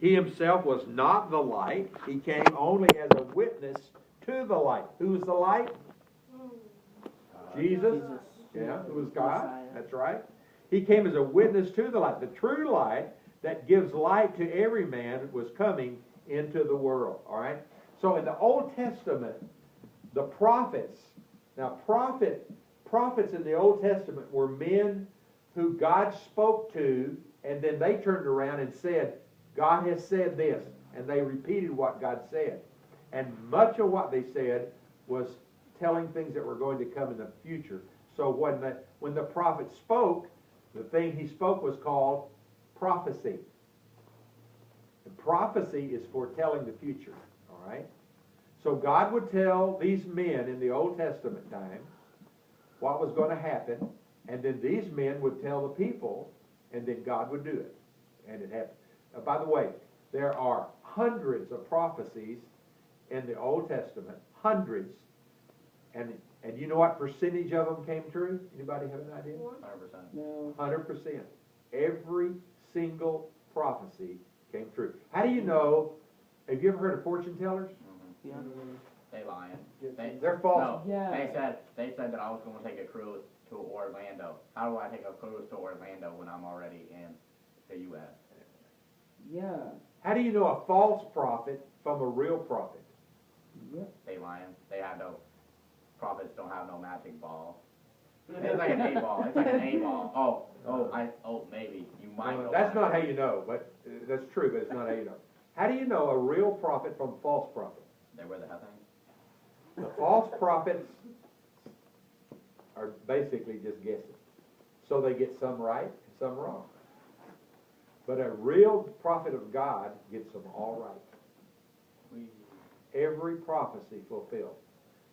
He himself was not the light. He came only as a witness to the light. Who was the light? Jesus. Yeah, who was God. Messiah. That's right. He came as a witness to the light. The true light that gives light to every man was coming into the world. All right? So in the Old Testament, the prophets, now prophets in the Old Testament were men who God spoke to, and then they turned around and said, God has said this, and they repeated what God said. And much of what they said was telling things that were going to come in the future. So when the prophet spoke, the thing he spoke was called prophecy. And prophecy is foretelling the future. All right? So God would tell these men in the Old Testament time what was going to happen, and then these men would tell the people, and then God would do it. And it happened. By the way, there are hundreds of prophecies in the Old Testament, hundreds, and you know what percentage of them came true? Anybody have an idea? 100%. No. 100%. Every single prophecy came true. How do you know? Have you ever heard of fortune tellers? Yeah. They lying. They're false. No, Yeah. they said that I was going to take a cruise to Orlando. How do I take a cruise to Orlando when I'm already in the U.S.? Yeah. How do you know a false prophet from a real prophet? Yep. They lying. They have no, prophets don't have no magic ball. It's like an A ball. It's like an A ball. Maybe. You might know. That's not how you know, but that's true, but it's not how you know. How do you know a real prophet from a false prophet? They wear the hat thing. The false prophets are basically just guessing. So they get some right and some wrong. But a real prophet of God gets them all right. Every prophecy fulfilled.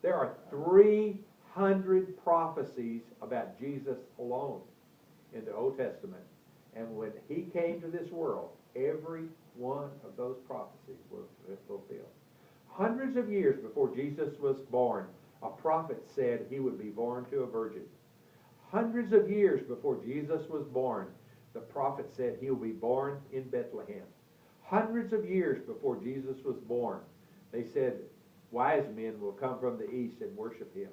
There are 300 prophecies about Jesus alone in the Old Testament. And when he came to this world, every one of those prophecies was fulfilled. Hundreds of years before Jesus was born, a prophet said he would be born to a virgin. Hundreds of years before Jesus was born, the prophet said he will be born in Bethlehem. Hundreds of years before Jesus was born, they said wise men will come from the east and worship him.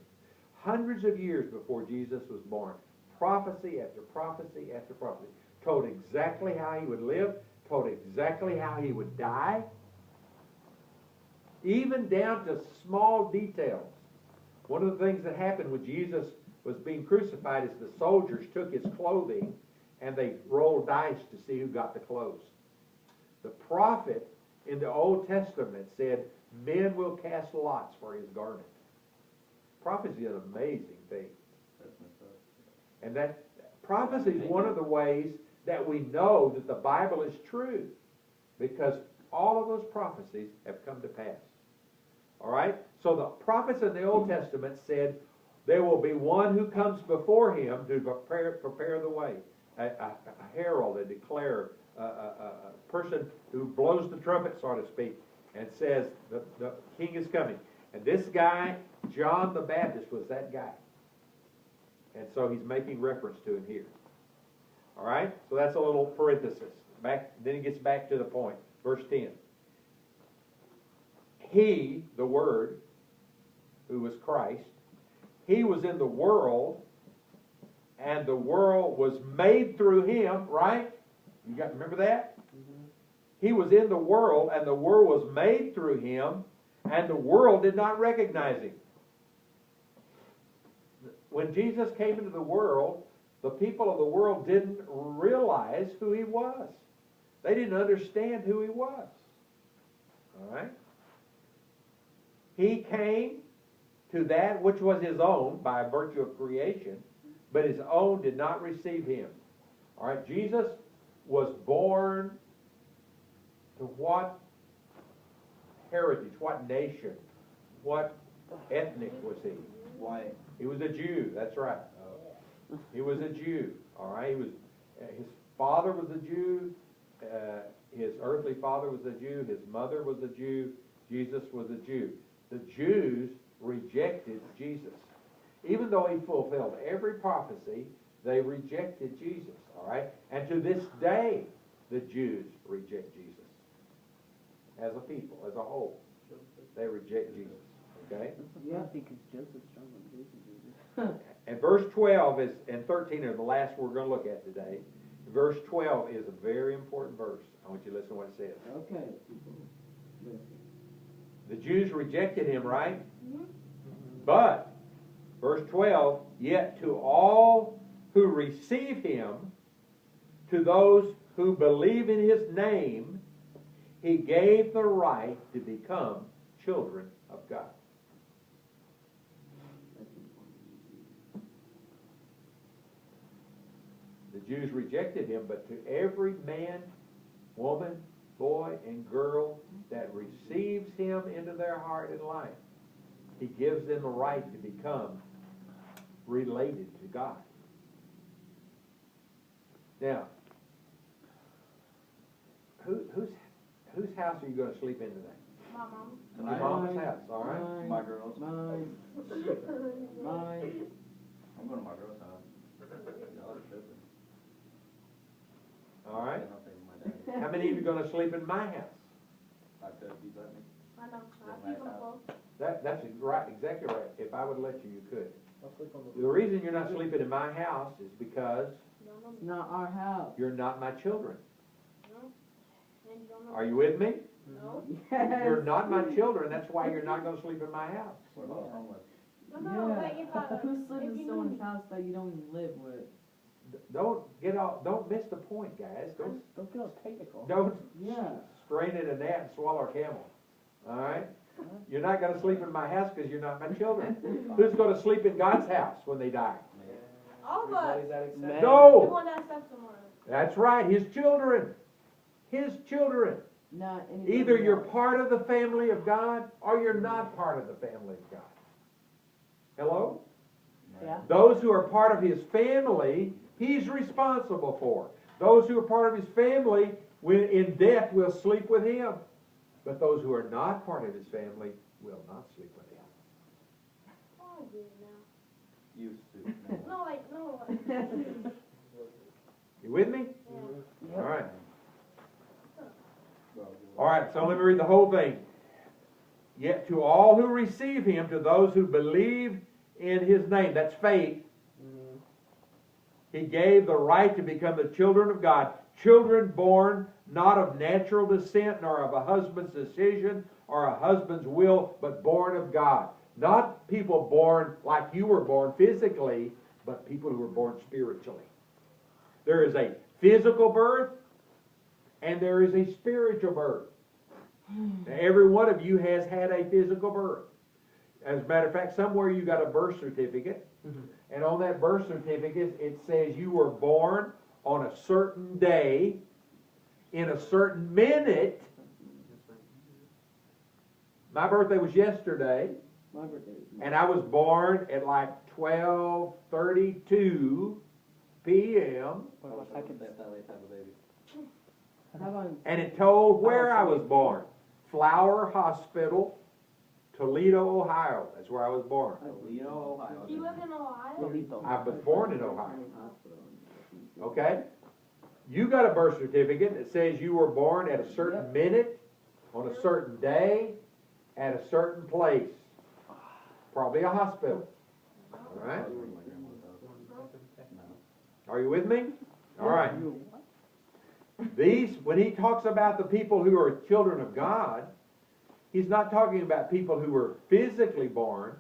Hundreds of years before Jesus was born, prophecy after prophecy after prophecy told exactly how he would live, told exactly how he would die, even down to small details. One of the things that happened when Jesus was being crucified is the soldiers took his clothing and they rolled dice to see who got the clothes. The prophet in the Old Testament said, men will cast lots for his garment. Prophecy is an amazing thing. And that prophecy is one of the ways that we know that the Bible is true, because all of those prophecies have come to pass. All right? So the prophets in the Old Testament said there will be one who comes before him to prepare the way. A herald, a declarer, a person who blows the trumpet, so to speak, and says the king is coming. And this guy, John the Baptist, was that guy. And so he's making reference to him here. All right? So that's a little parenthesis. Then he gets back to the point. Verse 10. He, the Word, who was Christ, he was in the world, and the world was made through him, right? Remember that? Mm-hmm. He was in the world, and the world was made through him, and the world did not recognize him. When Jesus came into the world, the people of the world didn't realize who he was. They didn't understand who he was. All right? He came to that which was his own by virtue of creation, but his own did not receive him. All right? Jesus was born to what heritage, what nation, what ethnic was he? White. He was a Jew, that's right. He was a Jew, all right? He was. His father was a Jew. His earthly father was a Jew. His mother was a Jew. Jesus was a Jew. The Jews rejected Jesus. Even though he fulfilled every prophecy, they rejected Jesus, all right? And to this day, the Jews reject Jesus. as a people, as a whole. They reject Jesus, okay? Yeah. Because Joseph struggled with Jesus. And verse 12 is, and 13 are the last we're going to look at today. Verse 12 is a very important verse. I want you to listen to what it says. Okay. Listen. The Jews rejected him, right? But, verse 12, yet to all who receive him, to those who believe in his name, he gave the right to become children of God. The Jews rejected him, but to every man, woman, boy, and girl that receives him into their heart and life, he gives them the right to become related to God. Now, whose house are you going to sleep in today? My mom. Your mama's house, all right? Mine. My girls. Mine. Mine. I'm going to my girl's house. Y'all are tripping. All right? I'll stay with my dad. How many of you are going to sleep in my house? I could, if you let me. I know. I keep them close. That's right, exactly right. If I would let you, you could. I'll sleep on The reason you're not sleeping in my house is because You don't know It's me. not our house. you're not my children. No. And you don't know Are me. you with me? No. Yes. You're not my children. That's why you're not going to sleep in my house. What about homeless? No, like if I, Who's living if in you someone's knew- house that you don't even live with? Don't miss the point, guys. Don't get all technical. Don't Yeah. strain at a gnat and swallow a camel. All right? You're not going to sleep in my house because you're not my children. Who's going to sleep in God's house when they die? All of us. Man. You No! want that stuff tomorrow. That's right. His children. His children. Not anybody Either you're else. part of the family of God or you're not part of the family of God. Hello? Yeah. Those who are part of his family, he's responsible for. Those who are part of his family, when in death, will sleep with him. But those who are not part of his family will not sleep with him. Oh, I get it now. Used to. No, like. You with me? Yeah. All right. Well, All right, so let me read the whole thing. Yet to all who receive him, to those who believe in his name, that's faith, he gave the right to become the children of God. Children born not of natural descent, nor of a husband's decision or a husband's will, but born of God. Not people born like you were born physically, but people who were born spiritually. There is a physical birth, and there is a spiritual birth. Now, every one of you has had a physical birth. As a matter of fact, somewhere you got a birth certificate, and on that birth certificate it says you were born on a certain day, in a certain minute. My birthday was yesterday, My birthday is and I was born at like 12:32 p.m. What about second that late type of baby. How about And it told where I was born. Flower Hospital, Toledo, Ohio. That's where I was born. Toledo, Ohio. Do you live in Ohio? Toledo. I was born in Ohio. Okay? You got a birth certificate that says you were born at a certain minute, on a certain day, at a certain place. Probably a hospital. All right? Are you with me? All right. These, when he talks about the people who are children of God, he's not talking about people who were physically born,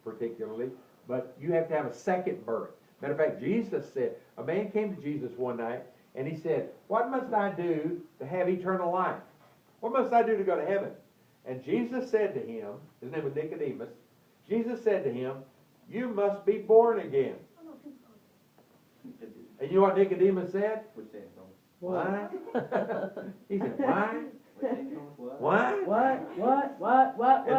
particularly, but you have to have a second birth. Matter of fact, Jesus said, a man came to Jesus one night, and he said, what must I do to have eternal life? What must I do to go to heaven? And Jesus said to him, his name was Nicodemus, Jesus said to him, you must be born again. I know people. And you know what Nicodemus said? Which day, Thomas? Why? He said, why? Which day, Thomas? What? Why?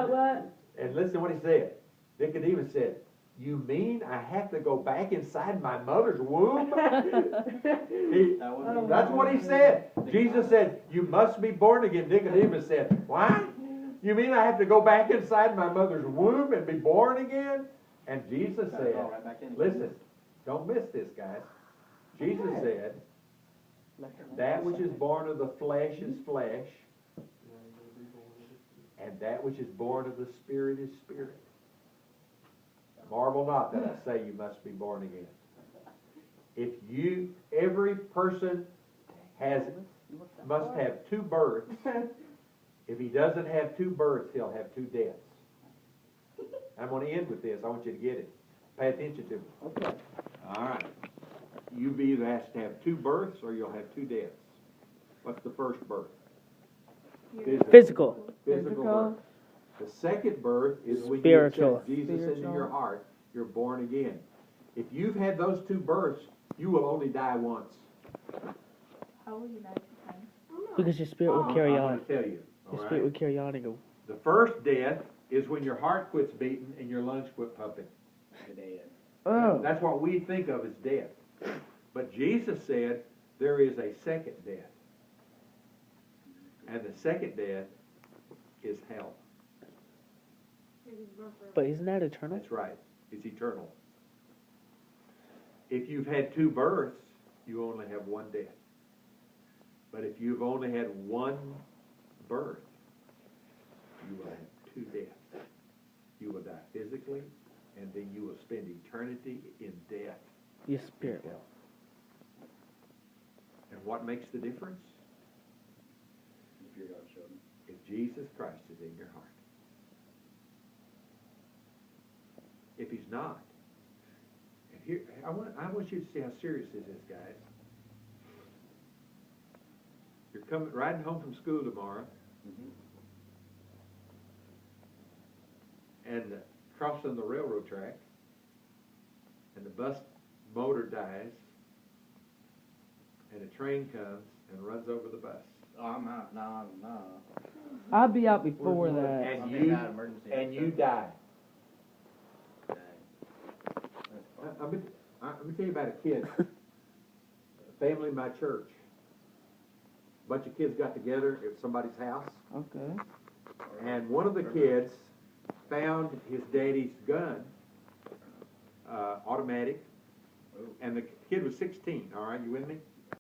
What? And listen to what he said. Nicodemus said, you mean I have to go back inside my mother's womb? That would be- That's what he said. Jesus said, you must be born again. Nicodemus said, why? You mean I have to go back inside my mother's womb and be born again? And Jesus Gotta said, go right back in. listen, don't miss this, guys. Jesus said, that which is born of the flesh is flesh, that which is born of the Spirit is spirit. Marvel not that I say you must be born again. Every person must have two births. If he doesn't have two births, he'll have two deaths. I'm going to end with this. I want you to get it. Pay attention to me. Okay. All right. You either have to have two births or you'll have two deaths. What's the first birth? Physical. Physical birth. The second birth is when you Spiritual. accept Jesus into Spiritual. your heart. You're born again. If you've had those two births, you will only die once. How will you die 2 times? Because your spirit will carry I'm on. going to tell you. All Your spirit right? will carry on and go. The first death is when your heart quits beating and your lungs quit pumping. Today. Oh. That's what we think of as death. But Jesus said there is a second death. And the second death is hell. But isn't that eternal? That's right. It's eternal. If you've had two births, you only have one death. But if you've only had one birth, you will have two deaths. You will die physically, and then you will spend eternity in death. Your spirit will. And what makes the difference? If you're God's children. If Jesus Christ is in your heart. If he's not, and here I want you to see how serious this is, guys. You're riding home from school tomorrow, and crossing the railroad track, and the bus motor dies, and a train comes and runs over the bus. Oh, I'm not. No. I'll be out before that. And I'm you in that emergency. and you die. Dang. That's fun. Let me tell you about a kid. A family in my church. A bunch of kids got together at somebody's house, Okay. and one of the kids found his daddy's gun, automatic, and the kid was 16. All right, you with me?